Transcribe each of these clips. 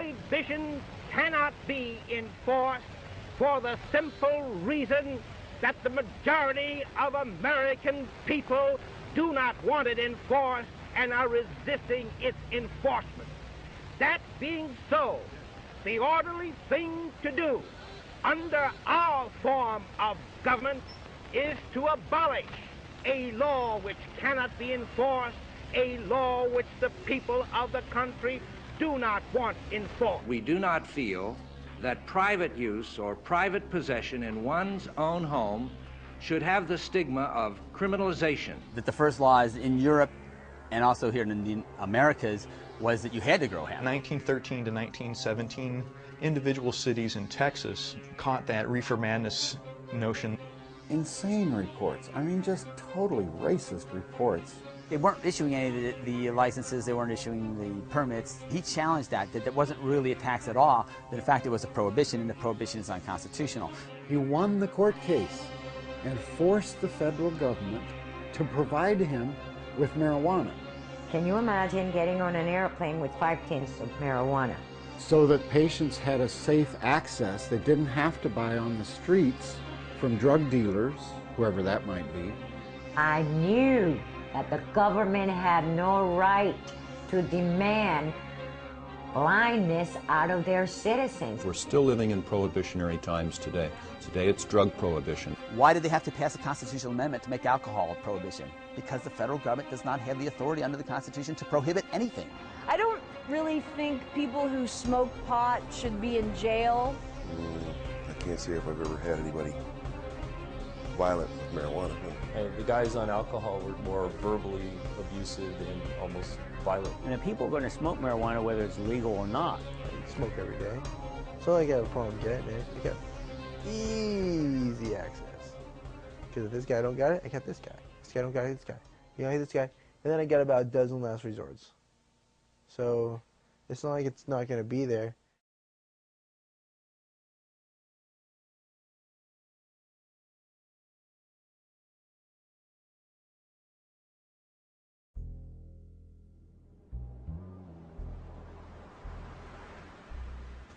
prohibition cannot be enforced for the simple reason that the majority of American people do not want it enforced and are resisting its enforcement. That being so, the orderly thing to do under our form of government is to abolish a law which cannot be enforced, a law which the people of the country do not want enforced. We do not feel that private use or private possession in one's own home should have the stigma of criminalization. That the first laws in Europe and also here in the Americas was that you had to grow hemp. 1913 to 1917, individual cities in Texas caught that reefer madness notion. Insane reports. I mean, just totally racist reports. They weren't issuing any of the licenses, they weren't issuing the permits. He challenged that wasn't really a tax at all, that in fact it was a prohibition, and the prohibition is unconstitutional. He won the court case and forced the federal government to provide him with marijuana. Can you imagine getting on an airplane with 5 tins of marijuana? So that patients had a safe access. They didn't have to buy on the streets from drug dealers, whoever that might be. I knew that the government had no right to demand blindness out of their citizens. We're still living in prohibitionary times today. Today it's drug prohibition. Why did they have to pass a constitutional amendment to make alcohol a prohibition? Because the federal government does not have the authority under the Constitution to prohibit anything. I don't really think people who smoke pot should be in jail. I can't say if I've ever had anybody violent with marijuana. The guys on alcohol were more verbally abusive and almost violent. And if people are going to smoke marijuana, whether it's legal or not, I smoke every day. So I got a problem getting it. I got easy access. Because if this guy don't got it, I got this guy. This guy don't got it, this guy. You know, this guy. And then I got about a dozen last resorts. So it's not like it's not going to be there.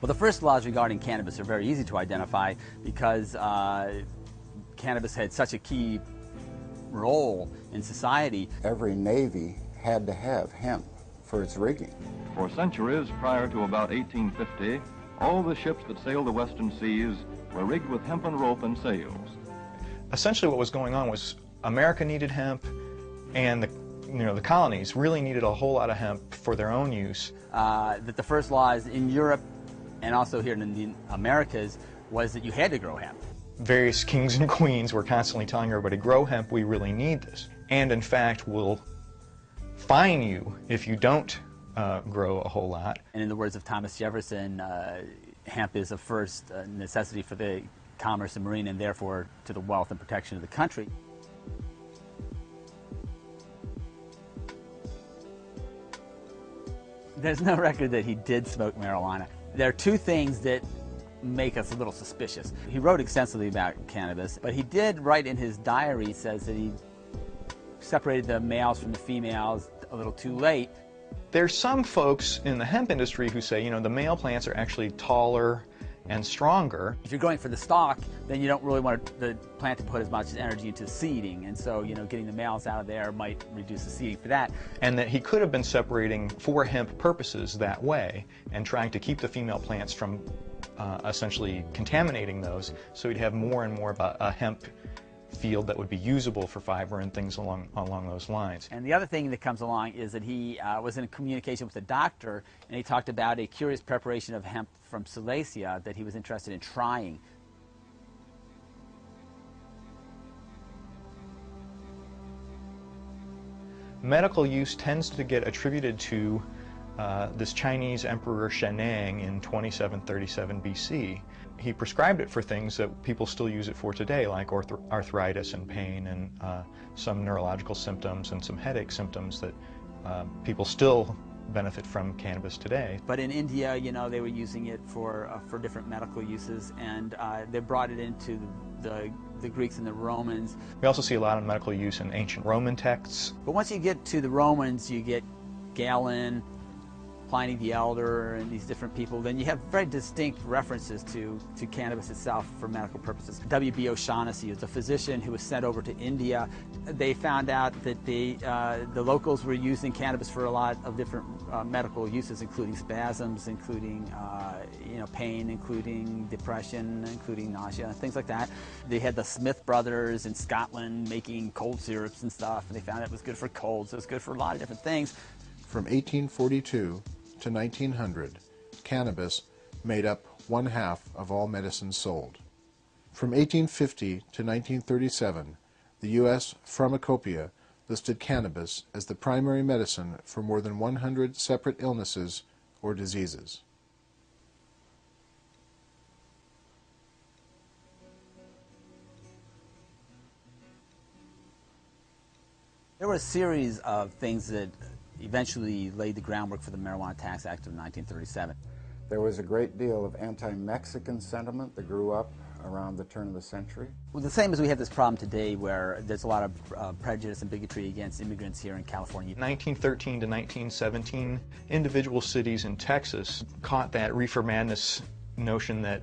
Well, the first laws regarding cannabis are very easy to identify because cannabis had such a key role in society. Every Navy had to have hemp for its rigging. For centuries prior to about 1850, all the ships that sailed the western seas were rigged with hempen rope and sails. Essentially what was going on was America needed hemp, and the colonies really needed a whole lot of hemp for their own use. That the first laws in Europe and also here in the Americas was that you had to grow hemp. Various kings and queens were constantly telling everybody, grow hemp, we really need this. And in fact, we'll fine you if you don't grow a whole lot. And in the words of Thomas Jefferson, hemp is a first necessity for the commerce and marine and therefore to the wealth and protection of the country. There's no record that he did smoke marijuana. There are two things that make us a little suspicious. He wrote extensively about cannabis, but he did write in his diary, says that he separated the males from the females a little too late. There's some folks in the hemp industry who say, the male plants are actually taller and stronger. If you're going for the stalk, then you don't really want the plant to put as much energy into seeding, and so getting the males out of there might reduce the seeding for that. And that he could have been separating for hemp purposes that way and trying to keep the female plants from essentially contaminating those, so he'd have more and more of a hemp field that would be usable for fiber and things along those lines. And the other thing that comes along is that he was in communication with a doctor, and he talked about a curious preparation of hemp from Silesia that he was interested in trying. Medical use tends to get attributed to this Chinese Emperor Shennong in 2737 BC. He prescribed it for things that people still use it for today, like arthritis and pain and some neurological symptoms and some headache symptoms that people still benefit from cannabis today. But in India, they were using it for different medical uses, and they brought it into the Greeks and the Romans. We also see a lot of medical use in ancient Roman texts. But once you get to the Romans, you get Galen, Pliny the Elder and these different people, then you have very distinct references to cannabis itself for medical purposes. W.B. O'Shaughnessy is a physician who was sent over to India. They found out that the locals were using cannabis for a lot of different medical uses, including spasms, including pain, including depression, including nausea, things like that. They had the Smith brothers in Scotland making cold syrups and stuff, and they found it was good for colds. It was good for a lot of different things. From 1842 to 1900, cannabis made up 1/2 of all medicines sold. From 1850 to 1937, the U.S. Pharmacopoeia listed cannabis as the primary medicine for more than 100 separate illnesses or diseases. There were a series of things that eventually laid the groundwork for the Marijuana Tax Act of 1937. There was a great deal of anti-Mexican sentiment that grew up around the turn of the century. Well, the same as we have this problem today where there's a lot of prejudice and bigotry against immigrants here in California. 1913 to 1917, individual cities in Texas caught that reefer madness notion that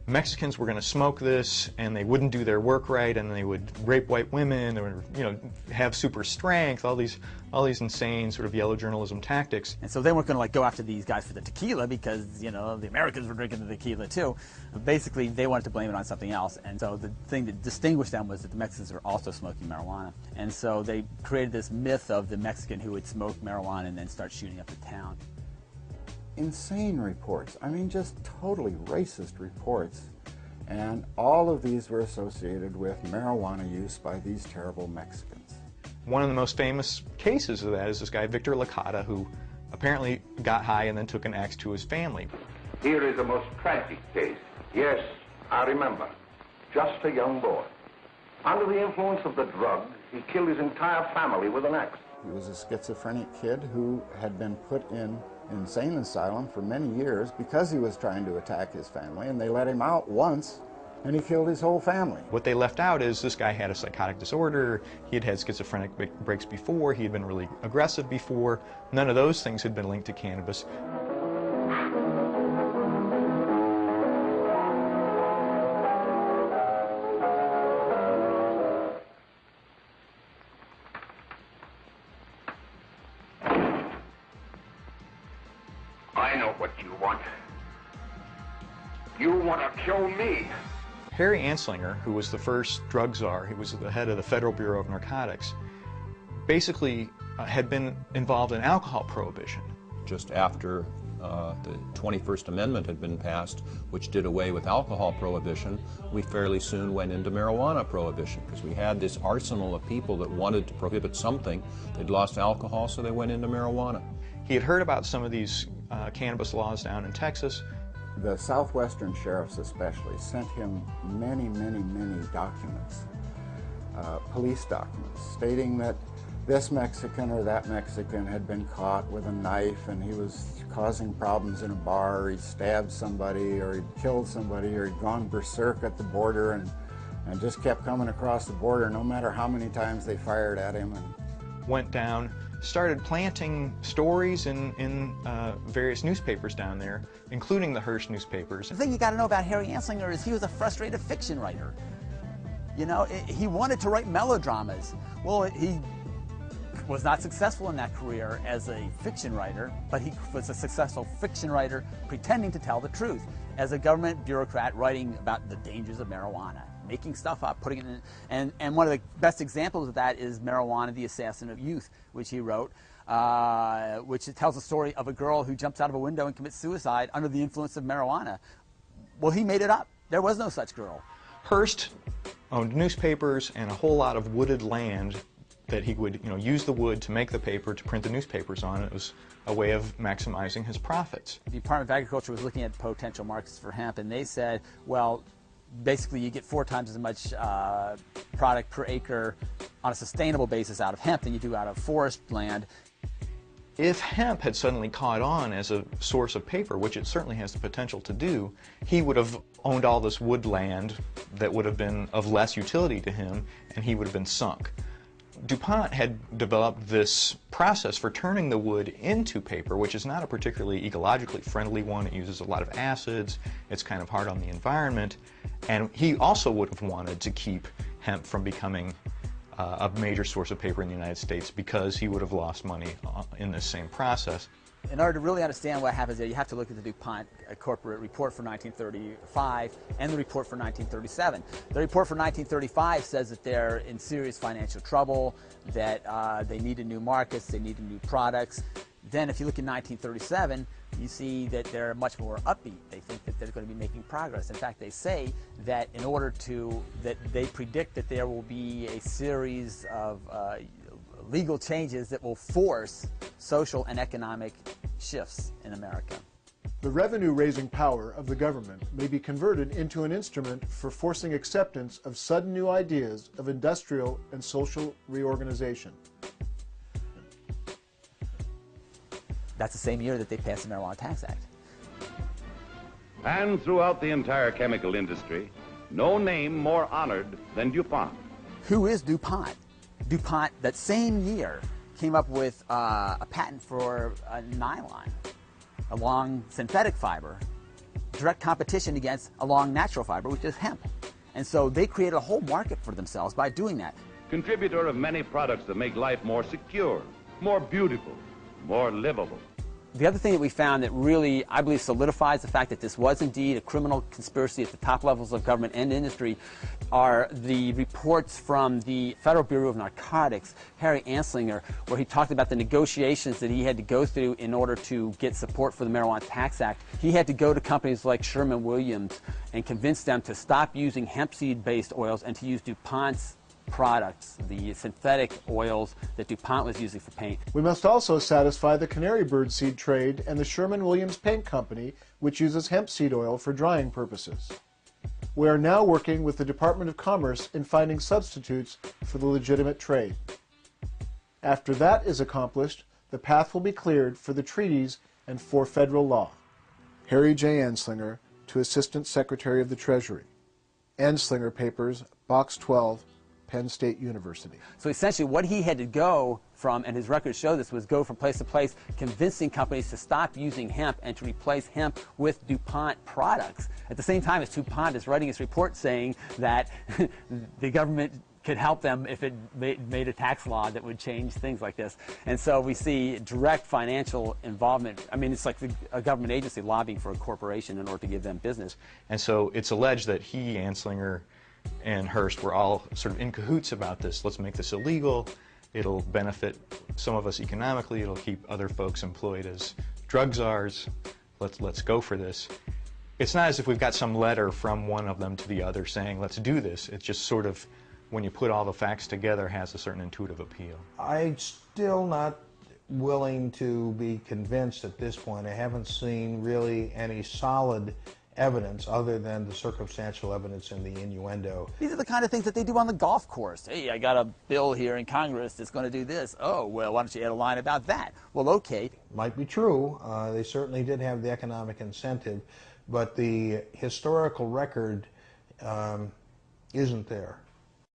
Mexicans were going to smoke this and they wouldn't do their work right and they would rape white women or have super strength, all these insane sort of yellow journalism tactics. And so they weren't going to go after these guys for the tequila because the Americans were drinking the tequila too. Basically they wanted to blame it on something else, and so the thing that distinguished them was that the Mexicans were also smoking marijuana. And so they created this myth of the Mexican who would smoke marijuana and then start shooting up the town. Insane reports, I mean just totally racist reports, and all of these were associated with marijuana use by these terrible Mexicans. One of the most famous cases of that is this guy Victor Licata, who apparently got high and then took an axe to his family. Here is a most tragic case. Yes, I remember. Just a young boy. Under the influence of the drug, he killed his entire family with an axe. He was a schizophrenic kid who had been put in insane asylum for many years because he was trying to attack his family, and they let him out once and he killed his whole family. What they left out is this guy had a psychotic disorder, he had schizophrenic breaks before, he had been really aggressive before. None of those things had been linked to cannabis. I know what you want. You want to kill me. Harry Anslinger, who was the first drug czar, he was the head of the Federal Bureau of Narcotics, basically had been involved in alcohol prohibition. Just after the 21st Amendment had been passed, which did away with alcohol prohibition, we fairly soon went into marijuana prohibition because we had this arsenal of people that wanted to prohibit something. They'd lost alcohol, so they went into marijuana. He had heard about some of these cannabis laws down in Texas. The southwestern sheriffs especially sent him many documents, police documents, stating that this Mexican or that Mexican had been caught with a knife and he was causing problems in a bar, or he'd stabbed somebody, or he'd killed somebody, or he'd gone berserk at the border and just kept coming across the border no matter how many times they fired at him. And went down, started planting stories in various newspapers down there, including the Hearst newspapers. The thing you got to know about Harry Anslinger is he was a frustrated fiction writer. You know, he wanted to write melodramas. Well, he was not successful in that career as a fiction writer, but he was a successful fiction writer pretending to tell the truth as a government bureaucrat writing about the dangers of marijuana, making stuff up, putting it in. And one of the best examples of that is Marijuana, the Assassin of Youth, which he wrote, which tells the story of a girl who jumps out of a window and commits suicide under the influence of marijuana. Well, he made it up. There was no such girl. Hearst owned newspapers and a whole lot of wooded land that he would, use the wood to make the paper, to print the newspapers on. It was a way of maximizing his profits. The Department of Agriculture was looking at potential markets for hemp, and they said, well, basically you get 4 times as much product per acre on a sustainable basis out of hemp than you do out of forest land. If hemp had suddenly caught on as a source of paper, which it certainly has the potential to do, he would have owned all this woodland that would have been of less utility to him, and he would have been sunk. DuPont had developed this process for turning the wood into paper, which is not a particularly ecologically friendly one. It uses a lot of acids. It's kind of hard on the environment. And he also would have wanted to keep hemp from becoming a major source of paper in the United States because he would have lost money in this same process. In order to really understand what happens there, you have to look at the DuPont corporate report for 1935 and the report for 1937. The report for 1935 says that they're in serious financial trouble, that they needed new markets, they needed new products. Then if you look at 1937, you see that they're much more upbeat. They think that they're going to be making progress. In fact, they say that in order to, that they predict that there will be a series of legal changes that will force social and economic shifts in America. The revenue-raising power of the government may be converted into an instrument for forcing acceptance of sudden new ideas of industrial and social reorganization. That's the same year that they passed the Marijuana Tax Act. And throughout the entire chemical industry, no name more honored than DuPont. Who is DuPont? DuPont, that same year, came up with a patent for a nylon, a long synthetic fiber, direct competition against a long natural fiber, which is hemp. And so they created a whole market for themselves by doing that. Contributor of many products that make life more secure, more beautiful, more livable. The other thing that we found that really, I believe, solidifies the fact that this was indeed a criminal conspiracy at the top levels of government and industry are the reports from the Federal Bureau of Narcotics, Harry Anslinger, where he talked about the negotiations that he had to go through in order to get support for the Marijuana Tax Act. He had to go to companies like Sherwin-Williams and convince them to stop using hemp seed-based oils and to use DuPont's products, the synthetic oils that DuPont was using for paint. We must also satisfy the canary bird seed trade and the Sherwin-Williams Paint Company, which uses hemp seed oil for drying purposes. We are now working with the Department of Commerce in finding substitutes for the legitimate trade. After that is accomplished, the path will be cleared for the treaties and for federal law. Harry J. Anslinger to Assistant Secretary of the Treasury. Anslinger Papers, Box 12, Penn State University. So essentially what he had to go from, and his records show this, was go from place to place convincing companies to stop using hemp and to replace hemp with DuPont products. At the same time as DuPont is writing his report saying that the government could help them if it made a tax law that would change things like this. And so we see direct financial involvement. I mean, it's like a government agency lobbying for a corporation in order to give them business. And so it's alleged that he, Anslinger, and Hearst were all sort of in cahoots about this. Let's make this illegal. It'll benefit some of us economically. It'll keep other folks employed as drug czars. Let's go for this. It's not as if we've got some letter from one of them to the other saying, let's do this. It's just sort of, when you put all the facts together, has a certain intuitive appeal. I'm still not willing to be convinced at this point. I haven't seen really any solid evidence other than the circumstantial evidence and the innuendo. These are the kind of things that they do on the golf course. Hey, I got a bill here in Congress that's going to do this. Oh, well, why don't you add a line about that? Well, okay. Might be true. They certainly did have the economic incentive, but the historical record isn't there.